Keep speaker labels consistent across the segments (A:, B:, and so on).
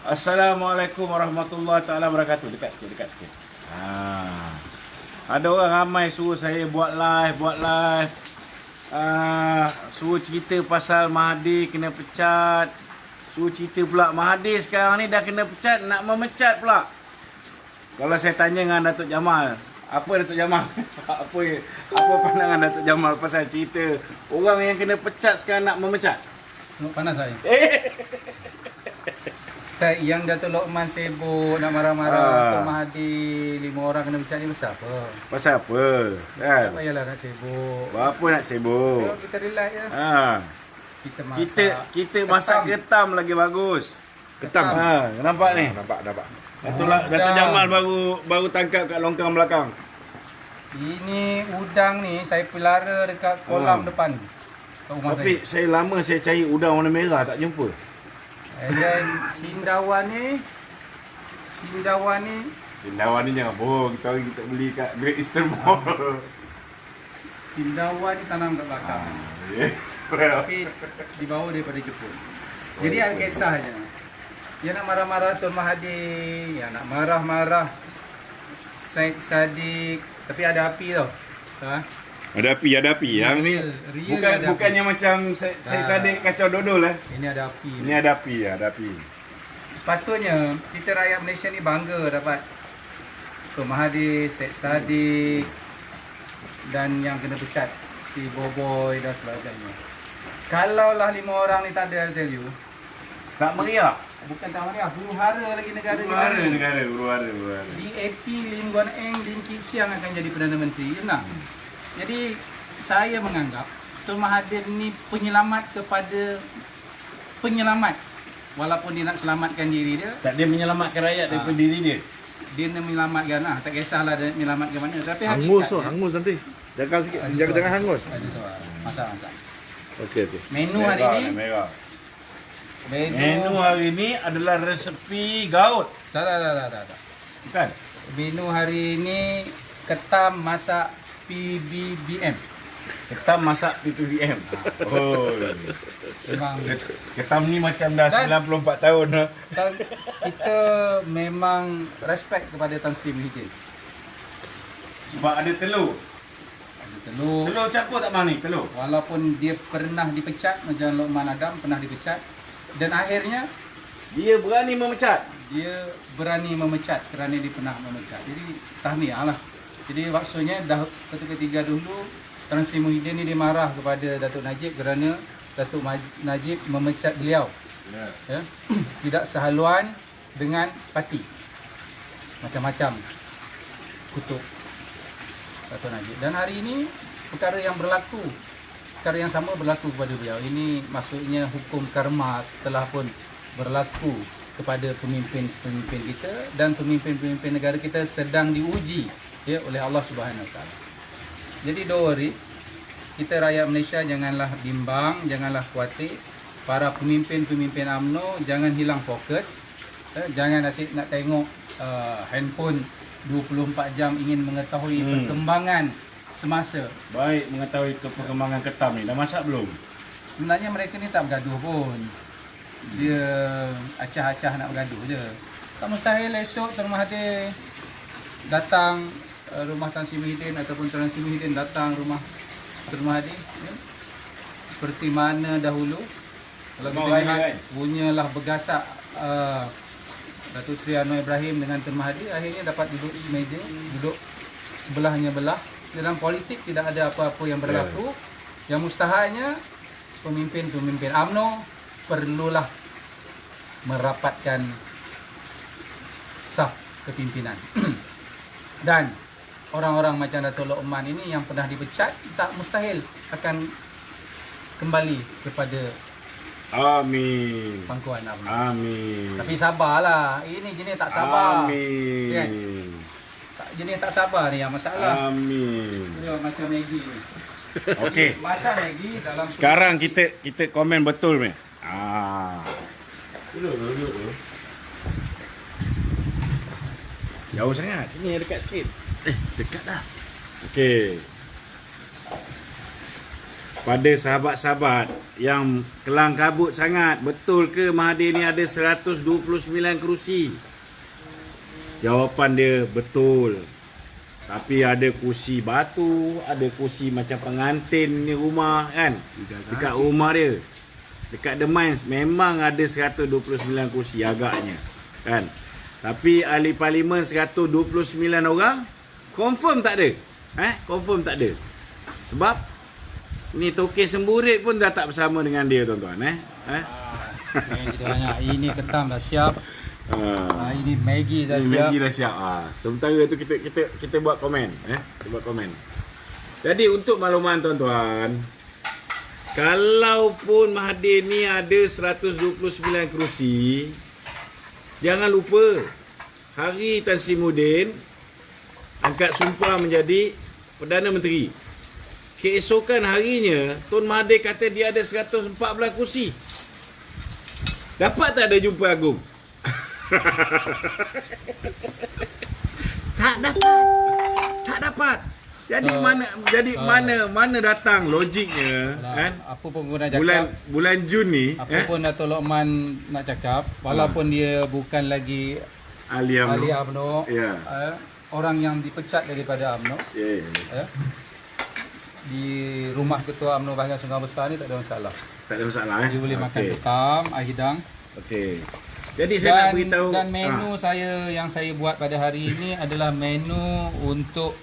A: Assalamualaikum warahmatullahi taala wabarakatuh. Dekat sikit, dekat sikit. Ada orang ramai suruh saya buat live. Suruh cerita pasal Mahathir kena pecat. Suruh cerita pula Mahathir sekarang ni dah kena pecat, nak memecat pula. Kalau saya tanya dengan Datuk Jamal, apa Datuk Jamal? apa pandangan Datuk Jamal pasal cerita orang yang kena pecat sekarang nak memecat?
B: Panas saya. Yang Datuk Lokman sibuk nak marah-marah Datuk Mahathir 5 orang kena pecat ni pasal apa?
A: Pasal apa? Kan?
B: Tak payahlah nak sibuk.
A: Apa nak sibuk?
B: Tengok kita relax je. Kita masak.
A: Kita masak ketam lagi bagus.
B: Ketam.
A: Nampak ni?
C: Nampak.
A: Datuk Jamal baru tangkap kat longkang belakang.
B: Ini udang ni saya pelihara dekat kolam depan kat rumah
A: Tapi
B: saya.
A: saya cari udang warna merah tak jumpa.
B: Dan Cindawan ni
A: Cendawan ni jangan bohong. Kita beli kat Great Eastern Mall.
B: Cindawan ni tanam kat belakang. Tapi dibawa daripada Jepun. Jadi ada kisahnya. Dia nak marah-marah Tun Mahathir, yang nak marah-marah Syed Saddiq, tapi ada api tau.
A: Ada api. Yang ni bukannya
B: api.
A: macam saya Saddiq kacau dodol
B: Ini ada api.
A: Ini ada api.
B: Sepatutnya kita rakyat Malaysia ni bangga dapat Tun Mahathir, Syed Saddiq dan yang kena pecat si Boboy dan sebagainya. Kalaulah 5 orang ni tak ada, I tell you,
A: tak meriah.
B: bukan tak meriah, huru-hara lagi negara
A: Huru-hara.
B: DAP Lim Guan Eng, Lim Kit Siang akan jadi Perdana Menteri. Tenang. Jadi saya menganggap Tun Mahathir ni penyelamat kepada penyelamat. Walaupun dia nak selamatkan diri dia,
A: Tak dia menyelamatkan rakyat daripada diri dia.
B: dia nak menyelamatkan lah. Tak kisahlah dia menyelamatkan mana. Tapi
C: Hangus tu,
B: hakikatnya-
C: hangus nanti. Jaga sikit,
B: Ada tu.
C: jangan hangus.
B: Ada tu. Masak.
C: Okey.
B: Menu hari ni,
A: Merah. Menu hari ni adalah resepi gaut.
B: Tak.
A: Bukan?
B: Menu hari ni ketam masak PBBM.
A: Ketam masak PPBM. Oh.
B: Memang
A: Ketam ni macam dah
B: Dan-
A: 94 tahun dah.
B: kita memang respect kepada Tan Sri Muhyiddin.
A: Sebab ada telur.
B: Ada telur.
A: Telur campur tak bang ni? Telur.
B: Walaupun dia pernah dipecat, macam Lokman Adam pernah dipecat, dan akhirnya
A: Dia berani memecat.
B: dia berani memecat kerana dia pernah memecat. Jadi tahniah lah. Jadi maksudnya dah satu ketiga dulu Tan Sri Muhyiddin ni dia marah kepada Datuk Najib kerana Datuk Najib memecat beliau. Ya. Tidak sehaluan dengan parti. Macam-macam kutuk Datuk Najib. Dan hari ini perkara yang sama berlaku kepada beliau. Ini maksudnya hukum karma telah pun berlaku kepada pemimpin-pemimpin kita, dan pemimpin-pemimpin negara kita sedang diuji ya oleh Allah Subhanahu Wa Taala. Jadi don't worry, kita rakyat Malaysia janganlah bimbang, janganlah khawatir. Para pemimpin-pemimpin UMNO jangan hilang fokus. Jangan asyik nak tengok handphone 24 jam ingin mengetahui perkembangan semasa.
A: Baik mengetahui perkembangan ketam ni. Dah masak belum?
B: Sebenarnya mereka ni tak bergaduh pun. Dia acah-acah nak bergaduh je. Tak mustahil esok Tun Mahathir datang rumah Tan Sri Muhyiddin ataupun Tan Sri Muhyiddin datang rumah Tun Mahathir. Ya. Seperti mana dahulu. Kalau kita lihat punyalah bergasak Datuk Seri Anwar Ibrahim dengan Tun Mahathir, akhirnya dapat duduk semeja, duduk sebelahnya belah. Dalam politik tidak ada apa-apa yang berlaku. Yang mustahalnya pemimpin-pemimpin UMNO perlulah merapatkan saf kepimpinan. Dan orang-orang macam Datuk Lokman ini yang pernah dipecat tak mustahil akan kembali kepada
A: Amin.
B: pangkuan UMNO.
A: Amin.
B: Tapi sabarlah. Ini jenis tak sabar.
A: Amin.
B: Kan? Jenis tak sabar ni yang masalah.
A: Amin.
B: Dia macam Maggi ni.
A: Okey.
B: Masak Maggi dalam
A: Sekarang kita komen betul ni.
C: Duduk.
A: Jauh sangat. Sini dekat sikit.
C: Dekat dah.
A: Okey. pada sahabat-sahabat yang kelang kabut sangat, betul ke Mahathir ni ada 129 kerusi? Jawapan dia betul. Tapi ada kursi batu, ada kursi macam pengantin ni rumah kan. Dekat rumah dia. Dekat The Mines memang ada 129 kursi agaknya kan. Tapi ahli parlimen 129 orang confirm tak ada. Confirm tak ada. Sebab ni token semburit pun dah tak bersama dengan dia tuan-tuan
B: Kita banyak. Ini ketam dah siap. Ini Maggi dah
A: Ni
B: siap.
A: Maggi dah siap. Sementara tu kita buat komen kita buat komen. Jadi untuk makluman tuan-tuan, kalaupun Mahathir ni ada 129 kerusi, jangan lupa hari Tan Sri Muhyiddin angkat sumpah menjadi Perdana Menteri. Keesokan harinya Tun Mahathir kata dia ada 114 kursi. Dapat tak ada jumpa agung? Tak dapat. Jadi mana datang logiknya kan?
B: Apa pun guna cakap,
A: Bulan Jun ni
B: apa pun Dato' Lokman nak cakap, walaupun dia bukan lagi
A: ahli
B: ahli
A: UMNO.
B: UMNO,
A: Ya.
B: orang yang dipecat daripada UMNO, di rumah ketua UMNO bahagian Sungai Besar ni tak ada masalah.
A: Tak ada masalah
B: Dia boleh makan ketam, air hidang.
A: Okey. Jadi saya nak beritahu
B: Dan menu yang saya buat pada hari ini adalah menu untuk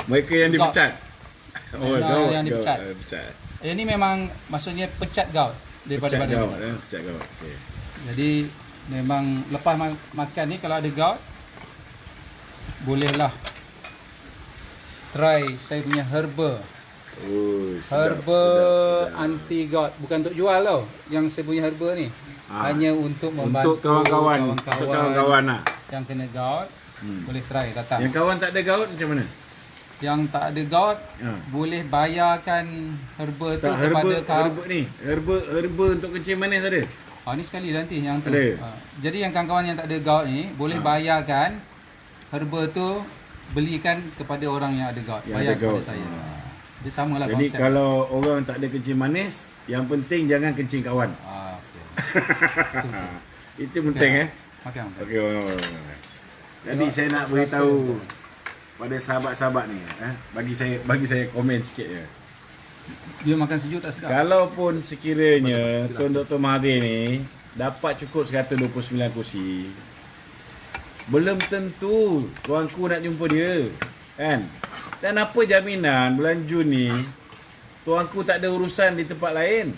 A: mereka yang dipecat.
B: Menu yang dipecat.
A: Pecat.
B: Ini memang maksudnya pecat gout daripada
A: Pecat
B: badan
A: gaut,
B: kita.
A: pecat gaut. Okey.
B: Jadi memang lepas makan ni kalau ada gout, bolehlah try saya punya herba.
A: Oh, sedap,
B: Herba
A: sedap.
B: anti gout, bukan untuk jual tau. Yang saya punya herba ni hanya untuk membantu
A: untuk kawan-kawan lah.
B: yang kena gout. Boleh try datang.
A: Yang kawan tak ada gaut macam mana?
B: Yang tak ada gout boleh bayarkan herba tu
A: Tak,
B: kepada
A: herba ni. Herba untuk kencing manis ada.
B: ni sekali nanti yang tu.
A: Ada.
B: Jadi yang kawan-kawan yang tak ada gout ni boleh bayarkan herba tu, belikan kepada orang yang ada gout.
A: Yang
B: Bayar
A: ada gout.
B: kepada saya. Dia samalah
A: Jadi
B: konsep.
A: kalau orang tak ada kencing manis, yang penting jangan kencing kawan.
B: Okey.
A: Itu penting
B: Makan.
A: Okey. Jadi saya nak beritahu pada sahabat-sahabat ni bagi saya komen sikit je.
B: Dia makan sejuk tak sedap.
A: Kalaupun sekiranya Tun Dr. Mahathir ni dapat cukup 129 kursi, belum tentu tuanku nak jumpa dia kan. Dan apa jaminan bulan Jun ni tuanku tak ada urusan di tempat lain?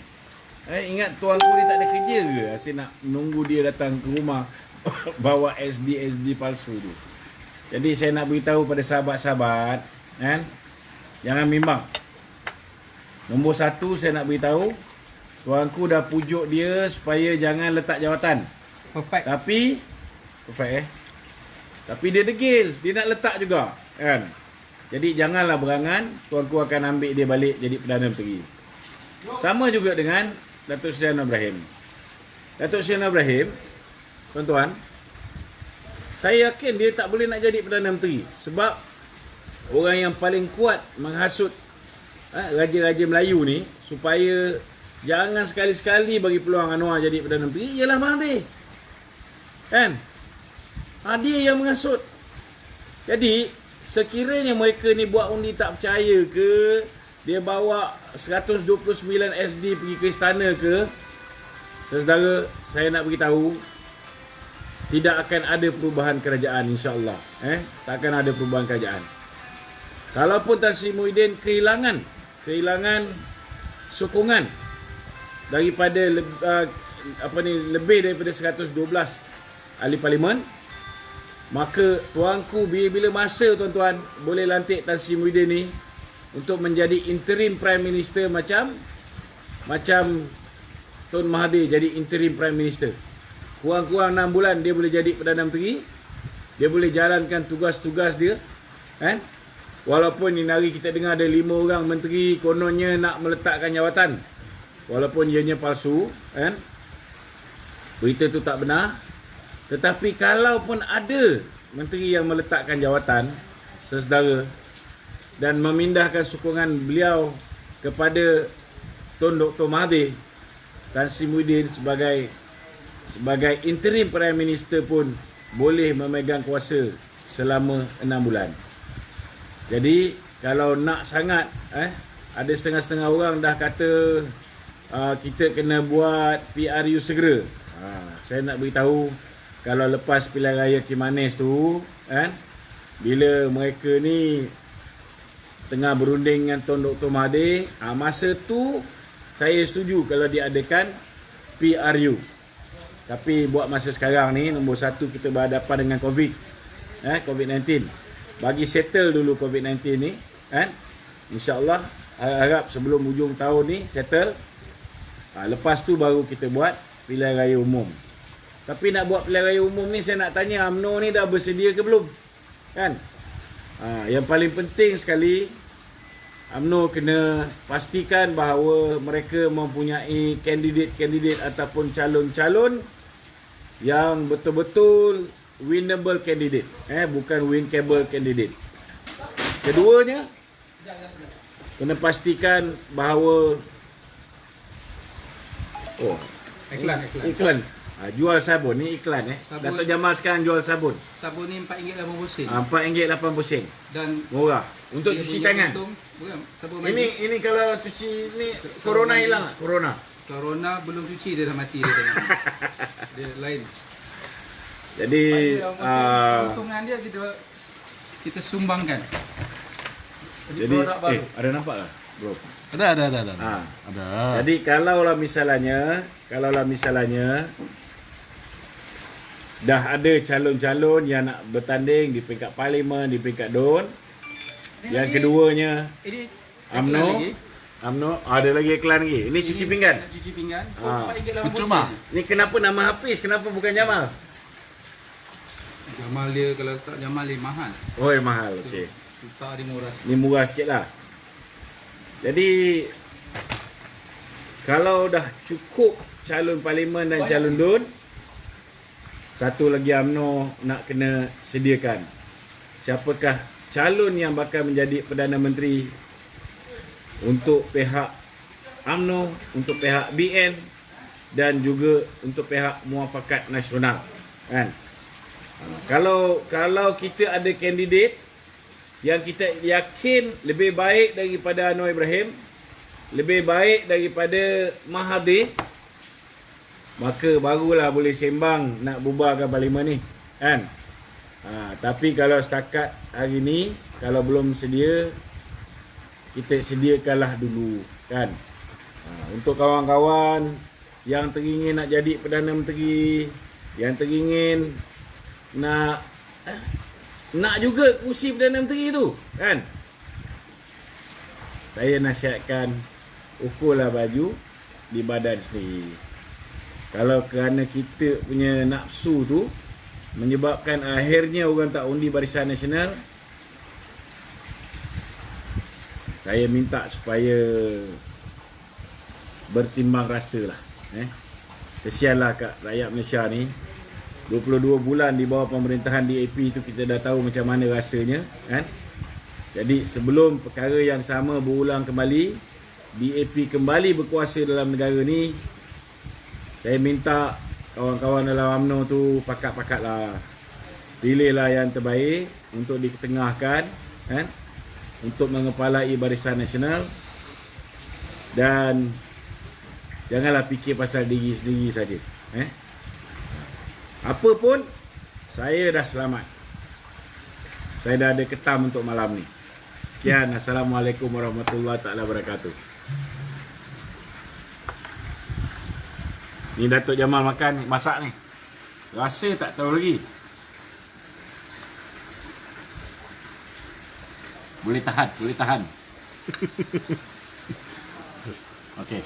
A: Ingat tuanku ni tak ada kerja ke? Asyik nak menunggu dia datang ke rumah bawa SD palsu tu. Jadi saya nak beritahu pada sahabat-sahabat kan, jangan bimbang. Nombor satu saya nak beritahu, tuanku dah pujuk dia supaya jangan letak jawatan.
B: Perfect.
A: Tapi perfect tapi dia degil, dia nak letak juga kan. Jadi janganlah berangan, tuanku akan ambil dia balik jadi Perdana Menteri. Sama juga dengan Datuk Seri Anwar Ibrahim. Datuk Seri Anwar Ibrahim, tuan-tuan, saya yakin dia tak boleh nak jadi Perdana Menteri sebab orang yang paling kuat menghasut raja-raja Melayu ni supaya jangan sekali-sekali bagi peluang Anwar jadi Perdana Menteri ialah Mahathir. Kan? Dia yang menghasut. Jadi sekiranya mereka ni buat undi tak percaya ke, dia bawa 129 SD pergi ke istana ke, saudara, saya nak beritahu tidak akan ada perubahan kerajaan, insya-Allah. Tak akan ada perubahan kerajaan. Kalaupun Tan Sri Muhyiddin kehilangan sokongan daripada lebih daripada 112 ahli parlimen, maka tuanku bila masa tuan-tuan boleh lantik Tan Sri Muhyiddin ni untuk menjadi interim prime minister macam Tun Mahathir jadi interim prime minister. Kurang-kurang 6 bulan dia boleh jadi Perdana Menteri. Dia boleh jalankan tugas-tugas dia kan. Walaupun ni hari kita dengar ada 5 orang menteri kononnya nak meletakkan jawatan. Walaupun ianya palsu kan. Berita tu tak benar. Tetapi kalaupun ada menteri yang meletakkan jawatan, saudara, dan memindahkan sokongan beliau kepada Tun Dr. Mahathir, Tan Sri Muhyiddin sebagai interim Prime Minister pun boleh memegang kuasa selama 6 bulan. Jadi kalau nak sangat ada setengah-setengah orang dah kata kita kena buat PRU segera. Saya nak beritahu, kalau lepas pilihan raya Kimanis tu kan, bila mereka ni tengah berunding dengan Tun Dr. Mahathir, masa tu saya setuju kalau diadakan PRU. Tapi buat masa sekarang ni, nombor satu kita berhadapan dengan COVID-19. Bagi settle dulu COVID-19 ni kan. InsyaAllah harap sebelum hujung tahun ni settle. Lepas tu baru kita buat pilihan raya umum. Tapi nak buat pilihan raya umum ni, saya nak tanya UMNO ni dah bersedia ke belum? Kan? Yang paling penting sekali, UMNO kena pastikan bahawa mereka mempunyai kandidat-kandidat ataupun calon-calon yang betul-betul winnable candidate, bukan winkable candidate. Keduanya, kena pastikan bahawa iklan. Jual sabun ni iklan
B: Sabun.
A: Datuk Jamal sekarang jual sabun.
B: Sabun ni RM4.80.
A: RM4.80.
B: Dan
A: Murah. Untuk
B: dia
A: cuci
B: punya
A: tangan.
B: untung, bukan, sabun mandi.
A: Ini kalau cuci ni corona
B: mandi.
A: hilang tak?
B: Corona belum cuci dia dah mati dia tengok. Dia lain.
A: Jadi
B: Keuntungan dia kita sumbangkan.
A: jadi
B: produk baru.
A: ada nampak tak, bro?
D: Ada. Ada.
A: Jadi kalaulah misalnya dah ada calon-calon yang nak bertanding di peringkat parlimen, di peringkat DUN. Yang keduanya
B: Ini
A: UMNO ada lagi iklan lagi. Ini cuci pinggan.
B: Nak cuci pinggan.
A: Ah.
D: Cuma.
A: Ni kenapa nama Hafiz? Kenapa bukan Jamal?
B: Jamal dia, kalau tak Jamal dia mahal.
A: Oh, mahal. Okey.
B: Tak ada murah.
A: Ni murah sikit lah. Jadi kalau dah cukup calon parlimen dan calon DUN, satu lagi UMNO nak kena sediakan siapakah calon yang bakal menjadi Perdana Menteri untuk pihak UMNO, untuk pihak BN dan juga untuk pihak Muafakat Nasional, kan? Kalau kita ada kandidat yang kita yakin lebih baik daripada Anwar Ibrahim, lebih baik daripada Mahathir, maka barulah boleh sembang nak bubarkan parlimen ni, kan? Tapi kalau setakat hari ni, kalau belum sedia, kita sediakanlah dulu, kan? Untuk kawan-kawan yang teringin nak jadi Perdana Menteri, yang teringin nak juga kursi Perdana Menteri tu, kan? Saya nasihatkan ukurlah baju di badan sendiri. Kalau kerana kita punya nafsu tu menyebabkan akhirnya orang tak undi Barisan Nasional, saya minta supaya bertimbang rasa lah. Kesianlah kat rakyat Malaysia ni. 22 bulan di bawah pemerintahan DAP tu kita dah tahu macam mana rasanya, kan? Jadi sebelum perkara yang sama berulang kembali, DAP kembali berkuasa dalam negara ni, saya minta kawan-kawan dalam UMNO tu pakat-pakatlah. Pilihlah yang terbaik untuk diketengahkan, kan? Untuk mengepalai Barisan Nasional. Dan janganlah fikir pasal diri sendiri saja. Apa pun, saya dah selamat. Saya dah ada ketam untuk malam ni. Sekian. Assalamualaikum warahmatullahi wabarakatuh. Ni Datuk Jamal makan, masak ni. Rasa tak tahu lagi. Boleh tahan. Okey.